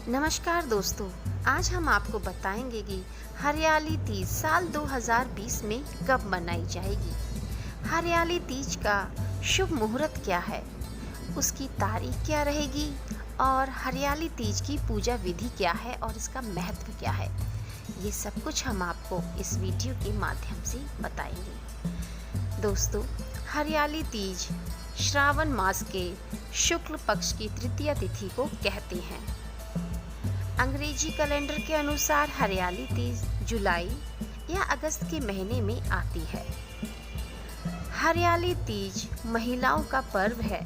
नमस्कार दोस्तों, आज हम आपको बताएंगे कि हरियाली तीज साल 2020 में कब मनाई जाएगी। हरियाली तीज का शुभ मुहूर्त क्या है, उसकी तारीख क्या रहेगी और हरियाली तीज की पूजा विधि क्या है और इसका महत्व क्या है, ये सब कुछ हम आपको इस वीडियो के माध्यम से बताएंगे। दोस्तों, हरियाली तीज श्रावण मास के शुक्ल पक्ष की तृतीया तिथि को कहते हैं। अंग्रेजी कैलेंडर के अनुसार हरियाली तीज जुलाई या अगस्त के महीने में आती है। हरियाली तीज महिलाओं का पर्व है।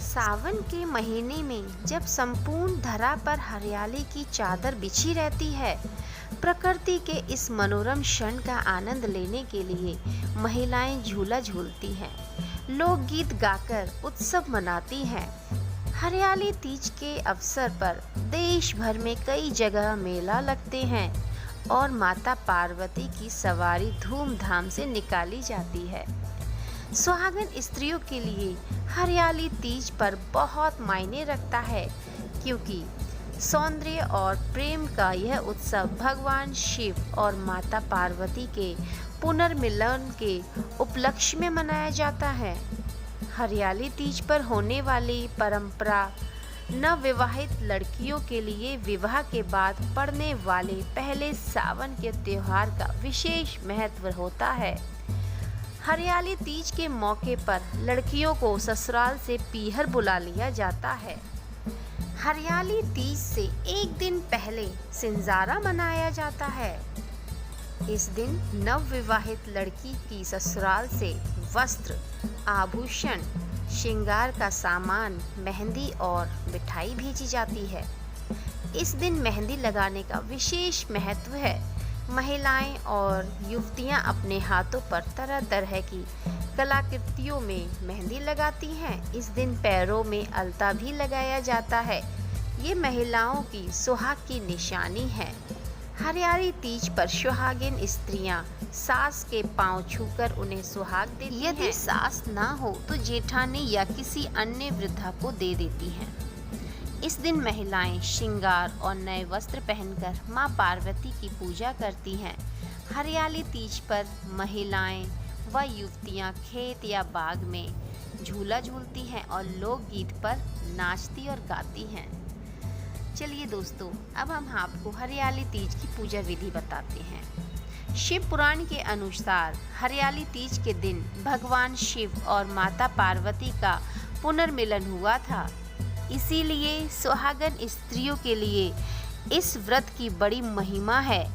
सावन के महीने में जब संपूर्ण धरा पर हरियाली की चादर बिछी रहती है, प्रकृति के इस मनोरम क्षण का आनंद लेने के लिए महिलाएं झूला झूलती हैं, लोकगीत गाकर उत्सव मनाती हैं। हरियाली तीज के अवसर पर देश भर में कई जगह मेला लगते हैं और माता पार्वती की सवारी धूमधाम से निकाली जाती है। सुहागन स्त्रियों के लिए हरियाली तीज पर बहुत मायने रखता है, क्योंकि सौंदर्य और प्रेम का यह उत्सव भगवान शिव और माता पार्वती के पुनर्मिलन के उपलक्ष्य में मनाया जाता है। हरियाली तीज पर होने वाली परंपरा नवविवाहित लड़कियों के लिए विवाह के बाद पड़ने वाले पहले सावन के त्योहार का विशेष महत्व होता है। हरियाली तीज के मौके पर लड़कियों को ससुराल से पीहर बुला लिया जाता है। हरियाली तीज से एक दिन पहले सिंजारा मनाया जाता है। इस दिन नवविवाहित लड़की की ससुराल से वस्त्र, आभूषण, श्रृंगार का सामान, मेहंदी और मिठाई भेजी जाती है। इस दिन मेहंदी लगाने का विशेष महत्व है। महिलाएं और युवतियां अपने हाथों पर तरह तरह की कलाकृतियों में मेहंदी लगाती हैं। इस दिन पैरों में अलता भी लगाया जाता है। ये महिलाओं की सुहाग की निशानी है। हरियाली तीज पर सुहागिन स्त्रियां सास के पांव छूकर उन्हें सुहाग देती हैं। यदि सास ना हो तो जेठानी या किसी अन्य वृद्धा को दे देती हैं। इस दिन महिलाएं श्रृंगार और नए वस्त्र पहनकर मां पार्वती की पूजा करती हैं। हरियाली तीज पर महिलाएं व युवतियां खेत या बाग में झूला झूलती हैं और लोकगीत पर नाचती और गाती हैं। चलिए दोस्तों, अब हम आपको हरियाली तीज की पूजा विधि बताते हैं। शिव पुराण के अनुसार हरियाली तीज के दिन भगवान शिव और माता पार्वती का पुनर्मिलन हुआ था। इसीलिए सुहागन स्त्रियों के लिए इस व्रत की बड़ी महिमा है।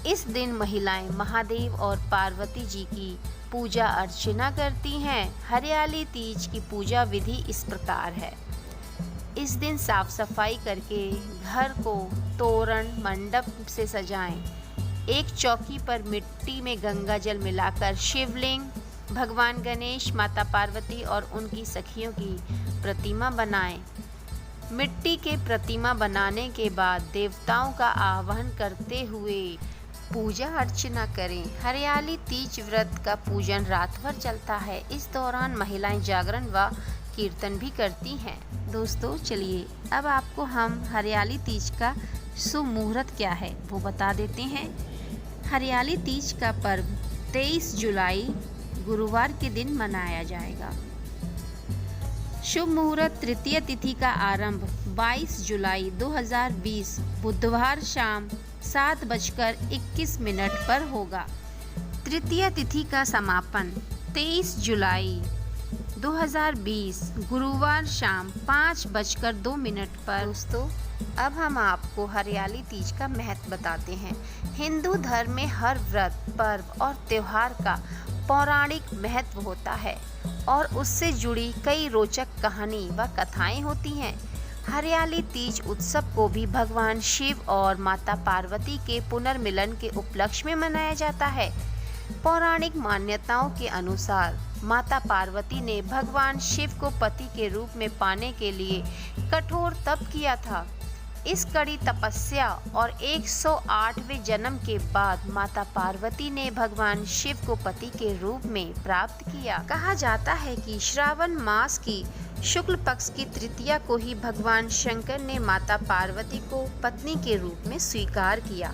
इस दिन महिलाएं महादेव और पार्वती जी की पूजा अर्चना करती हैं। हरियाली तीज की पूजा विधि इस प्रकार है। इस दिन साफ सफाई करके घर को तोरण मंडप से सजाएं। एक चौकी पर मिट्टी में गंगा जल मिलाकर शिवलिंग, भगवान गणेश, माता पार्वती और उनकी सखियों की प्रतिमा बनाएं। मिट्टी के प्रतिमा बनाने के बाद देवताओं का आह्वान करते हुए पूजा अर्चना करें। हरियाली तीज व्रत का पूजन रात भर चलता है। इस दौरान महिलाएं जागरण व कीर्तन भी करती हैं। दोस्तों, चलिए अब आपको हम हरियाली तीज का शुभ मुहूर्त क्या है वो बता देते हैं। हरियाली तीज का पर्व 23 जुलाई गुरुवार के दिन मनाया जाएगा। शुभ मुहूर्त तृतीय तिथि का आरंभ 22 जुलाई 2020 बुधवार शाम 7:21 पर होगा। तृतीय तिथि का समापन 23 जुलाई 2020 गुरुवार शाम 5:02 पर। दोस्तों, अब हम आपको हरियाली तीज का महत्व बताते हैं। हिंदू धर्म में हर व्रत, पर्व और त्योहार का पौराणिक महत्व होता है और उससे जुड़ी कई रोचक कहानी व कथाएं होती हैं। हरियाली तीज उत्सव को भी भगवान शिव और माता पार्वती के पुनर्मिलन के उपलक्ष्य में मनाया जाता है। पौराणिक मान्यताओं के अनुसार माता पार्वती ने भगवान शिव को पति के रूप में पाने के लिए कठोर तप किया था। इस कड़ी तपस्या और 108वें जन्म के बाद माता पार्वती ने भगवान शिव को पति के रूप में प्राप्त किया। कहा जाता है कि श्रावण मास की शुक्ल पक्ष की तृतीया को ही भगवान शंकर ने माता पार्वती को पत्नी के रूप में स्वीकार किया।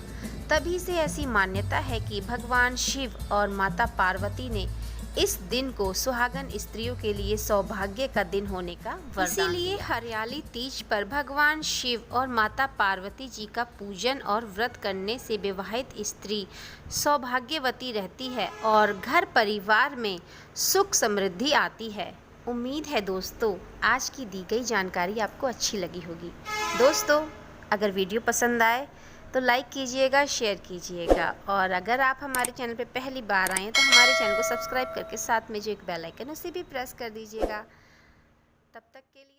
तभी से ऐसी मान्यता है कि भगवान शिव और माता पार्वती ने इस दिन को सुहागन स्त्रियों के लिए सौभाग्य का दिन होने का वरदान इसीलिए हरियाली तीज पर भगवान शिव और माता पार्वती जी का पूजन और व्रत करने से विवाहित स्त्री सौभाग्यवती रहती है और घर परिवार में सुख समृद्धि आती है। उम्मीद है दोस्तों आज की दी गई जानकारी आपको अच्छी लगी होगी। दोस्तों अगर वीडियो पसंद आए तो लाइक कीजिएगा, शेयर कीजिएगा और अगर आप हमारे चैनल पे पहली बार आए हैं तो हमारे चैनल को सब्सक्राइब करके साथ में जो एक बेल आइकन उसे भी प्रेस कर दीजिएगा। तब तक के लिए